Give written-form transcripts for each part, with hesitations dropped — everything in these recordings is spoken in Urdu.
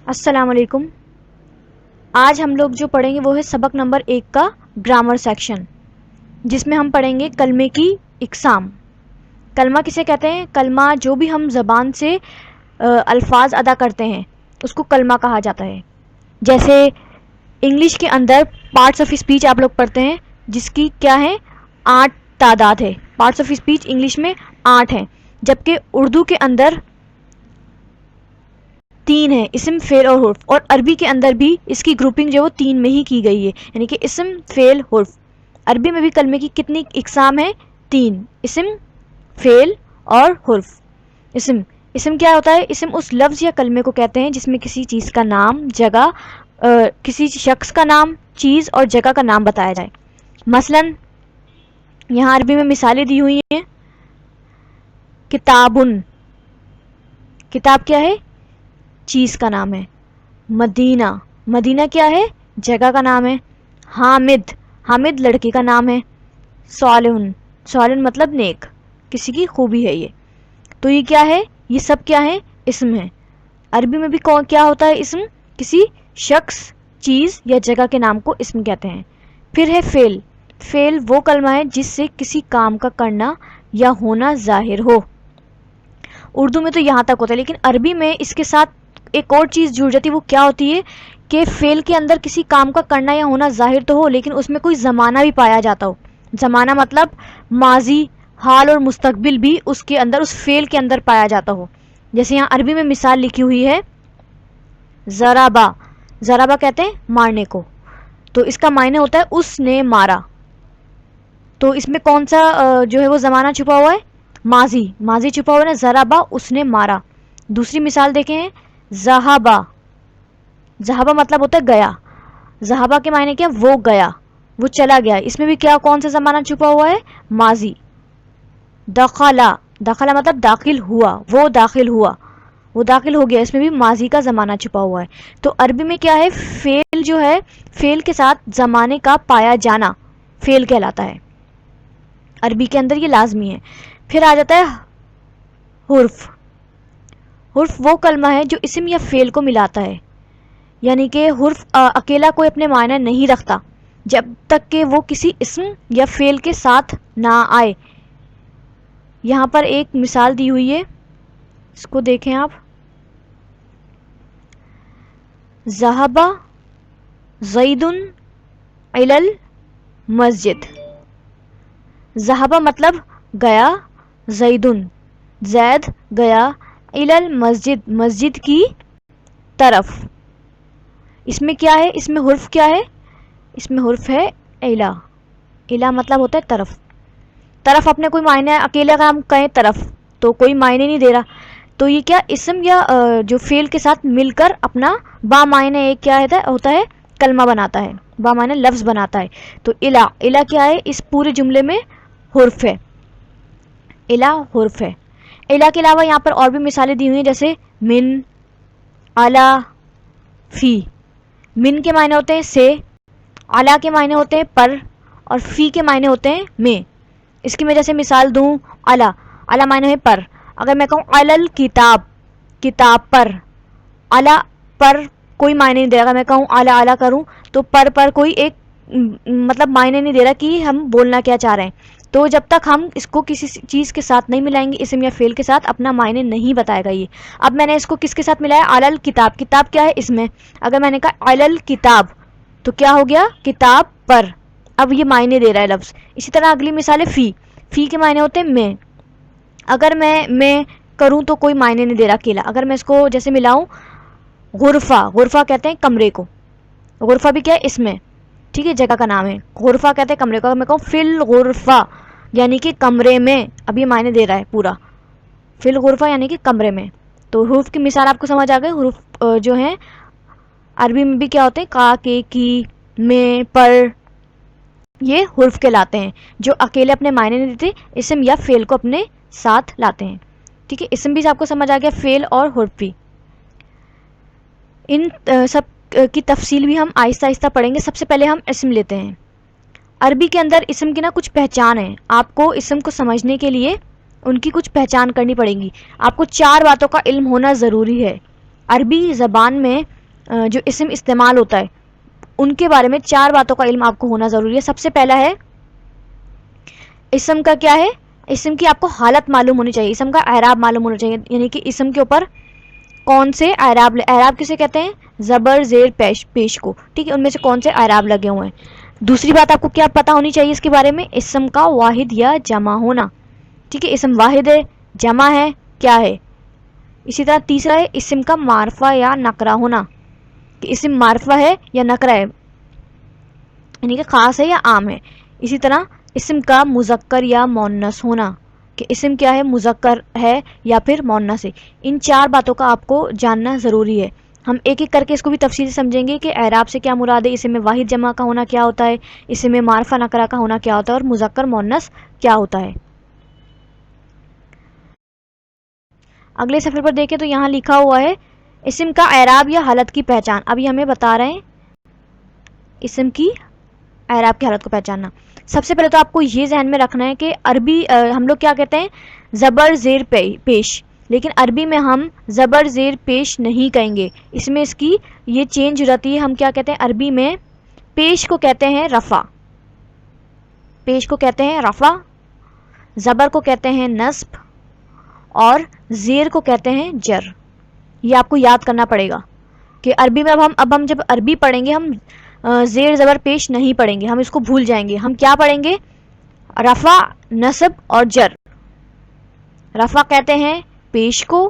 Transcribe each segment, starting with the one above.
السلام علیکم۔ آج ہم لوگ جو پڑھیں گے وہ ہے سبق نمبر 1 کا گرامر سیکشن، جس میں ہم پڑھیں گے کلمے کی اقسام۔ کلمہ کسے کہتے ہیں؟ کلمہ جو بھی ہم زبان سے الفاظ ادا کرتے ہیں اس کو کلمہ کہا جاتا ہے۔ جیسے انگلش کے اندر پارٹس آف اسپیچ آپ لوگ پڑھتے ہیں، جس کی کیا ہے؟ 8 تعداد ہے۔ پارٹس آف اسپیچ انگلش میں 8 ہیں، جبکہ اردو کے اندر 3 ہے، اسم، فعل اور حرف۔ اور عربی کے اندر بھی اس کی گروپنگ جو ہے وہ 3 میں ہی کی گئی ہے، یعنی کہ اسم، فعل، حرف۔ عربی میں بھی کلمے کی کتنی اقسام ہیں؟ 3، اسم، فعل اور حرف۔ اسم کیا ہوتا ہے؟ اسم اس لفظ یا کلمے کو کہتے ہیں جس میں کسی چیز کا نام، جگہ، کسی شخص کا نام، چیز اور جگہ کا نام بتایا جائے۔ مثلا یہاں عربی میں مثالیں دی ہوئی ہیں۔ کتابن، کتاب کیا ہے؟ چیز کا نام ہے۔ مدینہ، مدینہ کیا ہے؟ جگہ کا نام ہے۔ حامد، حامد لڑکی کا نام ہے۔ صالحن، صالحن مطلب نیک، کسی کی خوبی ہے یہ۔ تو یہ کیا ہے؟ یہ سب کیا ہے؟ اسم ہے۔ عربی میں بھی کیا ہوتا ہے اسم؟ کسی شخص، چیز یا جگہ کے نام کو اسم کہتے ہیں۔ پھر ہے فعل۔ فعل وہ کلمہ ہے جس سے کسی کام کا کرنا یا ہونا ظاہر ہو۔ اردو میں تو یہاں تک ہوتا ہے، لیکن عربی میں اس کے ساتھ ایک اور چیز جڑ جاتی ہے۔ وہ کیا ہوتی ہے کہ فعل کے اندر کسی کام کا کرنا یا ہونا ظاہر تو ہو، لیکن اس میں کوئی زمانہ بھی پایا جاتا ہو۔ زمانہ مطلب ماضی، حال اور مستقبل بھی اس کے اندر، اس فعل کے اندر پایا جاتا ہو۔ جیسے یہاں عربی میں مثال لکھی ہوئی ہے ضربا۔ ضربا کہتے ہیں مارنے کو، تو اس کا معنی ہوتا ہے اس نے مارا۔ تو اس میں کون سا جو ہے وہ زمانہ چھپا ہوا ہے؟ ماضی، ماضی چھپا ہوا ہے نا، ضربا اس نے مارا۔ دوسری مثال دیکھیں، ذہبا۔ ذہبا مطلب ہوتا ہے گیا۔ ذہبا کے معنی کیا؟ وہ گیا، وہ چلا گیا۔ اس میں بھی کیا کون سا زمانہ چھپا ہوا ہے؟ ماضی۔ دخلا، دخلا مطلب داخل ہوا، وہ داخل ہوا، وہ داخل ہو گیا۔ اس میں بھی ماضی کا زمانہ چھپا ہوا ہے۔ تو عربی میں کیا ہے؟ فعل جو ہے، فعل کے ساتھ زمانے کا پایا جانا فعل کہلاتا ہے۔ عربی کے اندر یہ لازمی ہے۔ پھر آ جاتا ہے حرف۔ حرف وہ کلمہ ہے جو اسم یا فعل کو ملاتا ہے، یعنی کہ حرف اکیلا کوئی اپنے معنی نہیں رکھتا جب تک کہ وہ کسی اسم یا فعل کے ساتھ نہ آئے۔ یہاں پر ایک مثال دی ہوئی ہے، اس کو دیکھیں آپ۔ ذہب زید الی المسجد۔ ذہب مطلب گیا، زیدن، زید گیا، الی المسجد، مسجد کی طرف۔ اس میں کیا ہے؟ اس میں حرف کیا ہے؟ اس میں حرف ہے الا۔ الا مطلب ہوتا ہے طرف۔ طرف اپنے کوئی معنی ہے، اکیلے کا ہم کہیں طرف تو کوئی معنی نہیں دے رہا، تو یہ کیا اسم یا جو فعل کے ساتھ مل کر اپنا با معنی ایک کیا ہوتا ہے؟ کلمہ بناتا ہے، با معنی لفظ بناتا ہے۔ تو الا، الا کیا ہے؟ اس پورے جملے میں حرف ہے۔ الا حرف ہے۔ الا کے علاوہ یہاں پر اور بھی مثالیں دی ہوئی ہیں، جیسے من، الا، فی۔ من کے معنی ہوتے ہیں سے، الا کے معنی ہوتے ہیں پر، اور فی کے معنی ہوتے ہیں میں۔ اس کی میں جیسے مثال دوں، الا، الا معنی ہے پر۔ اگر میں کہوں الل کتاب، کتاب پر، الا پر کوئی معنی نہیں دے رہا۔ اگر میں کہوں الا الا کروں تو پر کوئی ایک مطلب معنی نہیں دے رہا کہ ہم بولنا کیا چاہ رہے ہیں۔ تو جب تک ہم اس کو کسی چیز کے ساتھ نہیں ملائیں گے، اسم یا فعل کے ساتھ، اپنا معنی نہیں بتائے گا یہ۔ اب میں نے اس کو کس کے ساتھ ملایا؟ الل کتاب۔ کتاب کیا ہے؟ اسم ہے۔ اگر میں نے کہا الل کتاب تو کیا ہو گیا؟ کتاب پر۔ اب یہ معنی دے رہا ہے لفظ۔ اسی طرح اگلی مثال ہے فی۔ فی کے معنی ہوتے ہیں میں۔ اگر میں کروں تو کوئی معنی نہیں دے رہا اکیلا۔ اگر میں اس کو جیسے ملاؤں غرفہ، غرفہ کہتے ہیں کمرے کو، غرفہ بھی کیا ہے؟ اسم ہے، ٹھیک ہے، جگہ کا نام ہے۔ غرفہ کہتے ہیں کمرے کو۔ اگر میں کہوں فی الغرفہ یعنی کہ کمرے میں، اب یہ معنی دے رہا ہے پورا، فی الغرفہ یعنی کہ کمرے میں۔ تو حروف کی مثال آپ کو سمجھ آ گئی۔ حروف جو ہیں عربی میں بھی کیا ہوتے ہیں؟ کا، کے، کی، میں، پر، یہ حرف کہلاتے ہیں جو اکیلے اپنے معنی نہیں دیتے، اسم یا فعل کو اپنے ساتھ لاتے ہیں، ٹھیک ہے۔ اسم بھی آپ کو سمجھ آ گیا، فعل اور حرف بھی۔ ان سب کی تفصیل بھی ہم آہستہ آہستہ پڑھیں گے۔ سب سے پہلے ہم اسم لیتے ہیں۔ عربی کے اندر اسم کی کچھ پہچان ہے۔ آپ کو اسم کو سمجھنے کے لیے ان کی کچھ پہچان کرنی پڑے گی۔ آپ کو 4 باتوں کا علم ہونا ضروری ہے۔ عربی زبان میں جو اسم استعمال ہوتا ہے ان کے بارے میں 4 باتوں کا علم آپ کو ہونا ضروری ہے. سب سے پہلا ہے اسم کا کیا ہے, اسم کی آپ کو حالت معلوم ہونی چاہیے, اسم کا اعراب معلوم ہونا چاہیے, یعنی کہ اسم کے اوپر کون سے اعراب, اعراب کسے کہتے ہیں, زبر زیر پیش کو, ٹھیک ہے, ان میں سے کون سے اعراب لگے ہوئے ہیں. دوسری بات آپ کو کیا پتا ہونی چاہیے اس کے بارے میں, اسم کا واحد یا جمع ہونا, ٹھیک ہے, اسم واحد ہے, جمع ہے, کیا ہے. اسی طرح تیسرا ہے اسم کا معرفہ یا نکرہ ہونا, کہ اسم معرفہ ہے یا نکرہ ہے, یعنی کہ خاص ہے یا عام ہے. اسی طرح اسم کا مذکر یا مؤنث ہونا, کہ اسم کیا ہے, مذکر ہے یا پھر مؤنث ہے. ان 4 باتوں کا آپ کو جاننا ضروری ہے. ہم ایک ایک کر کے اس کو بھی تفصیل سے سمجھیں گے کہ اعراب سے کیا مراد ہے, اسم میں واحد جمع کا ہونا کیا ہوتا ہے, اسم میں معرفہ نکرہ کا ہونا کیا ہوتا ہے, اور مذکر مؤنث کیا ہوتا ہے. اگلے صفحے پر دیکھیں تو یہاں لکھا ہوا ہے اسم کا اعراب یا حالت کی پہچان. ابھی ہمیں بتا رہے ہیں اسم کی اعراب کی حالت کو پہچاننا. سب سے پہلے تو آپ کو یہ ذہن میں رکھنا ہے کہ عربی ہم لوگ کیا کہتے ہیں, زبر زیر پیش, لیکن عربی میں ہم زبر زیر پیش نہیں کہیں گے, اس میں اس کی یہ چینج ہو جاتی ہے. ہم کیا کہتے ہیں عربی میں, پیش کو کہتے ہیں رفع, پیش کو کہتے ہیں رفع, زبر کو کہتے ہیں نصب, اور زیر کو کہتے ہیں جر. یہ آپ کو یاد کرنا پڑے گا کہ عربی میں اب ہم جب عربی پڑھیں گے ہم زیر زبر پیش نہیں پڑھیں گے, ہم اس کو بھول جائیں گے. ہم کیا پڑھیں گے, رفع, نصب اور جر. رفع کہتے ہیں پیش کو,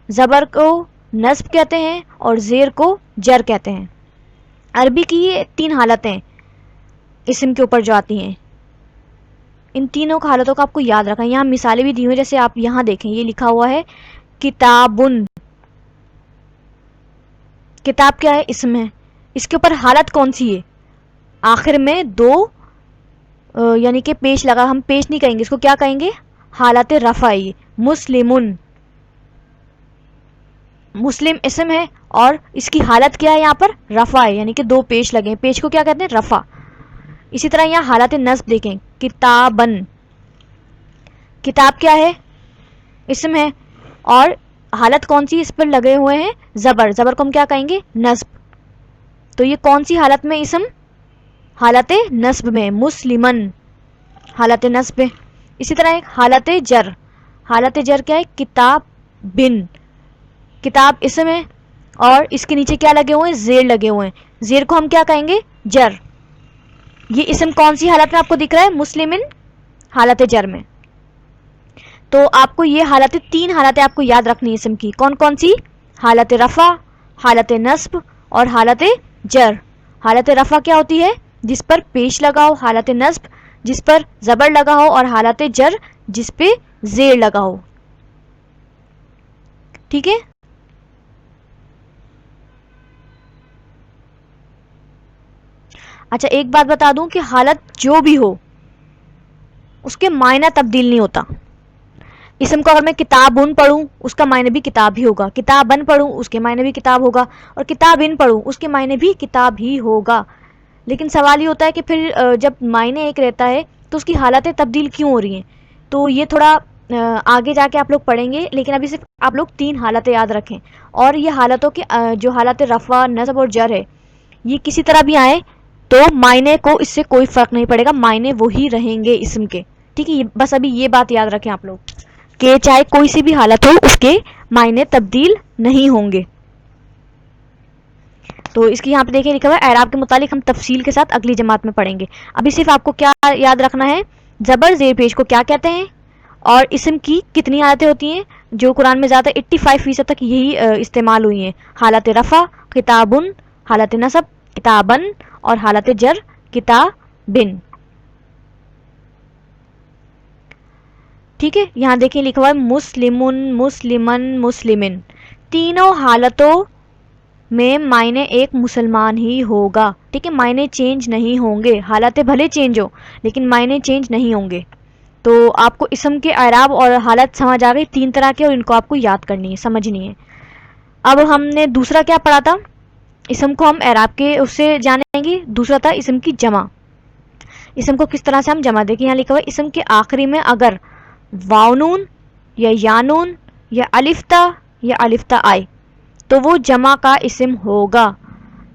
زبر کو نصب کہتے ہیں, اور زیر کو جر کہتے ہیں. عربی کی یہ 3 حالتیں اسم کے اوپر جو آتی ہیں, ان تینوں حالتوں کا آپ کو یاد رکھنا ہے. یہاں مثالیں بھی دی ہوئی, جیسے آپ یہاں دیکھیں یہ لکھا ہوا ہے کتابن, کتاب کیا ہے, اسم ہے, اس کے اوپر حالت کون سی ہے, آخر میں 2 یعنی کہ پیش لگا, ہم پیش نہیں کہیں گے, اس کو کیا کہیں گے, حالت رفع. مسلمن, مسلم اسم ہے اور اس کی حالت کیا ہے, یہاں پر رفع ہے, یعنی کہ 2 پیش لگے, پیش کو کیا کہتے ہیں, رفع. اسی طرح یہاں حالت نصب دیکھیں, کتابن, کتاب کیا ہے, اسم ہے, اور حالت کون سی اس پر لگے ہوئے ہیں, زبر, زبر کو ہم کیا کہیں گے, نصب. تو یہ کون سی حالت میں اسم, حالت نصب میں, مسلمن حالت نصب. اسی طرح ایک حالت جر, حالت جر کیا ہے, کتاب بن, کتاب اسم ہے اور اس کے نیچے کیا لگے ہوئے ہیں, زیر لگے ہوئے ہیں, زیر کو ہم کیا کہیں گے, جر. یہ اسم کون سی حالت میں آپ کو دکھ رہا ہے, مسلمن حالت جر میں. تو آپ کو یہ حالتیں 3 حالتیں آپ کو یاد رکھنی اسم کی, کون کون سی, حالت رفع, حالت نصب اور حالت جر. حالت رفع کیا ہوتی ہے, جس پر پیش لگا ہو, حالت نصب جس پر زبر لگا ہو, اور حالت جر جس پہ زیر لگا ہو. ٹھیک ہے. اچھا ایک بات بتا دوں کہ حالت جو بھی ہو اس کے معنی تبدیل نہیں ہوتا. اسم کو اگر میں کتابن پڑھوں اس کا معنی بھی کتاب ہی ہوگا, کتابن پڑھوں اس کے معنی بھی کتاب ہوگا, اور کتابن پڑھوں اس کے معنی بھی کتاب ہی ہوگا. لیکن سوال یہ ہوتا ہے کہ پھر جب معنی ایک رہتا ہے تو اس کی حالتیں تبدیل کیوں ہو رہی ہیں. تو یہ تھوڑا آگے جا کے آپ لوگ پڑھیں گے, لیکن ابھی صرف آپ لوگ 3 حالتیں یاد رکھیں. اور یہ حالتوں کے جو حالت رفع, نصب اور جر ہے, یہ کسی طرح بھی آئے تو معنی کو اس سے کوئی فرق نہیں پڑے گا, معنی وہی رہیں گے اسم کے. ٹھیک ہے, بس ابھی یہ بات یاد رکھیں آپ لوگ کہ چاہے کوئی سی بھی حالت ہو اس کے معنی تبدیل نہیں ہوں گے. تو اس کی یہاں پہ دیکھیں لکھا ہوا ہے اعراب کے متعلق ہم تفصیل کے ساتھ اگلی جماعت میں پڑھیں گے. ابھی صرف آپ کو کیا یاد رکھنا ہے, زبر زیر پیش کو کیا کہتے ہیں, اور اسم کی کتنی حالتیں ہوتی ہیں, جو قرآن میں زیادہ 85% تک یہی استعمال ہوئی ہیں, حالت رفع کتابن, حالت نصب کتابن, اور حالت جر کتابن. ٹھیک ہے. یہاں دیکھیں لکھا ہوا ہے مسلمن, مسلمن, مسلمن, تینوں حالتوں میں معنی ایک مسلمان ہی ہوگا. ٹھیک ہے, معنی چینج نہیں ہوں گے, حالتیں بھلے چینج ہو لیکن معنی چینج نہیں ہوں گے. تو آپ کو اسم کے اعراب اور حالت سمجھ آ گئی 3 طرح کے, اور ان کو آپ کو یاد کرنی ہے, سمجھنی ہے. اب ہم نے دوسرا کیا پڑھا تھا, اسم کو ہم اعراب کے اس سے جانیں گے. دوسرا تھا اسم کی جمع, اسم کو کس طرح سے ہم جمع. دیکھیں یہاں لکھا ہوا ہے اسم کے آخری میں اگر واو نون یا یا نون یا الف تا یا الف تا آئے تو وہ جمع کا اسم ہوگا.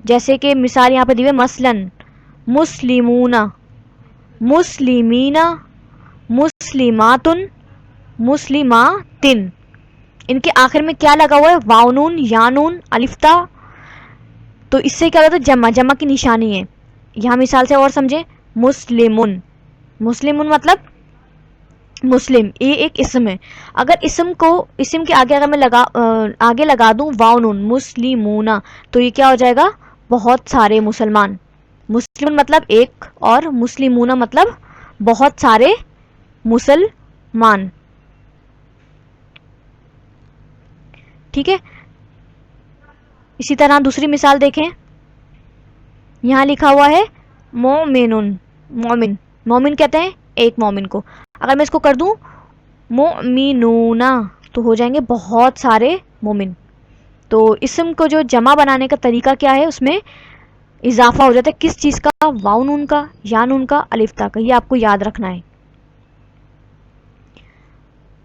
جیسے کہ مثال یہاں پہ دی ہوئی مثلاً مسلمون، مسلمین، مسلماتن، مسلماتن. ان کے آخر میں کیا لگا ہوا ہے؟ واو نون، یا نون، الف تا. تو اس سے کیا ہوتا ہے؟ جمع، جمع کی نشانی ہے. یہاں مثال سے اور سمجھیں. مسلمن، مسلمن مطلب مسلم، یہ ایک اسم ہے. اگر اسم کے آگے اگر میں آگے لگا دوں واو نون، مسلمونا، تو یہ کیا ہو جائے گا؟ بہت سارے مسلمان. مسلم مطلب ایک اور مسلمونا مطلب بہت سارے مسلمان. ٹھیک ہے. اسی طرح دوسری مثال دیکھیں. یہاں لکھا ہوا ہے مومنن، مومن. مومن کہتے ہیں ایک مومن کو. اگر میں اس کو کر دوں مومنونا تو ہو جائیں گے بہت سارے مومن. تو اسم کو جو جمع بنانے کا طریقہ کیا ہے؟ اس میں اضافہ ہو جاتا ہے. کس چیز کا؟ واو نون کا، یا نون کا، الف تا کا. یہ آپ کو یاد رکھنا ہے.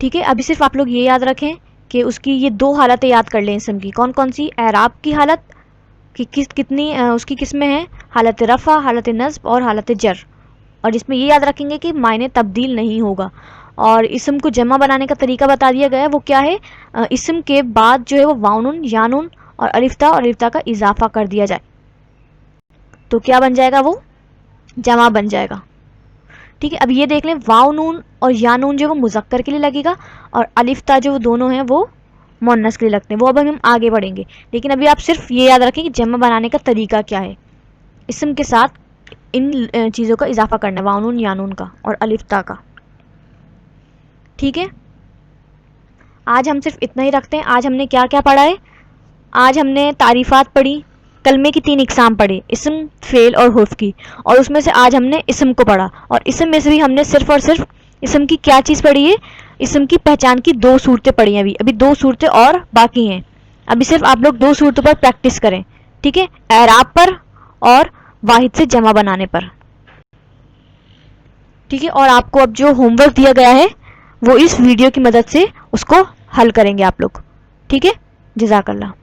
ٹھیک ہے. ابھی صرف آپ لوگ یہ یاد رکھیں کہ اس کی یہ 2 حالتیں یاد کر لیں اسم کی. کون کون سی؟ اعراب کی حالت کہ کتنی اس کی قسمیں ہیں؟ حالت رفع، حالت نصب اور حالت جر. اور جس میں یہ یاد رکھیں گے کہ معنی تبدیل نہیں ہوگا. اور اسم کو جمع بنانے کا طریقہ بتا دیا گیا ہے. وہ کیا ہے؟ اسم کے بعد جو ہے وہ واو نون، یا نون اور الف تا کا اضافہ کر دیا جائے تو کیا بن جائے گا؟ وہ جمع بن جائے گا. ٹھیک ہے. اب یہ دیکھ لیں واو نون اور یا نون جو وہ مذکر کے لیے لگے گا اور الف تا جو وہ دونوں ہیں وہ مؤنث کے لیے لگتے ہیں. وہ اب ہم آگے بڑھیں گے. لیکن ابھی آپ صرف یہ یاد رکھیں کہ جمع بنانے کا طریقہ کیا ہے. اسم کے ساتھ ان چیزوں کا اضافہ کرنا ہے، واو نون، یا نون کا اور الف تا کا. ٹھیک ہے. آج ہم صرف اتنا ہی رکھتے ہیں. آج ہم نے کیا کیا پڑھا ہے؟ آج ہم نے تعریفات پڑھی، کلمے کی 3 اقسام پڑھی، اسم، فعل اور حرف کی. اور اس میں سے آج ہم نے اسم کو پڑھا. اور اسم میں سے بھی ہم نے صرف اور صرف اسم کی کیا چیز پڑھی ہے؟ اسم کی پہچان کی 2 صورتیں پڑھی ہیں. ابھی 2 صورتیں اور باقی ہیں. ابھی صرف آپ لوگ 2 صورتوں پر پریکٹس کریں. ٹھیک ہے. اعراب پر اور واحد سے جمع بنانے پر. ٹھیک ہے. اور آپ کو اب جو ہوم ورک دیا گیا ہے وہ اس ویڈیو کی مدد سے اس کو حل کریں گے آپ لوگ. ٹھیک ہے. جزاک اللہ.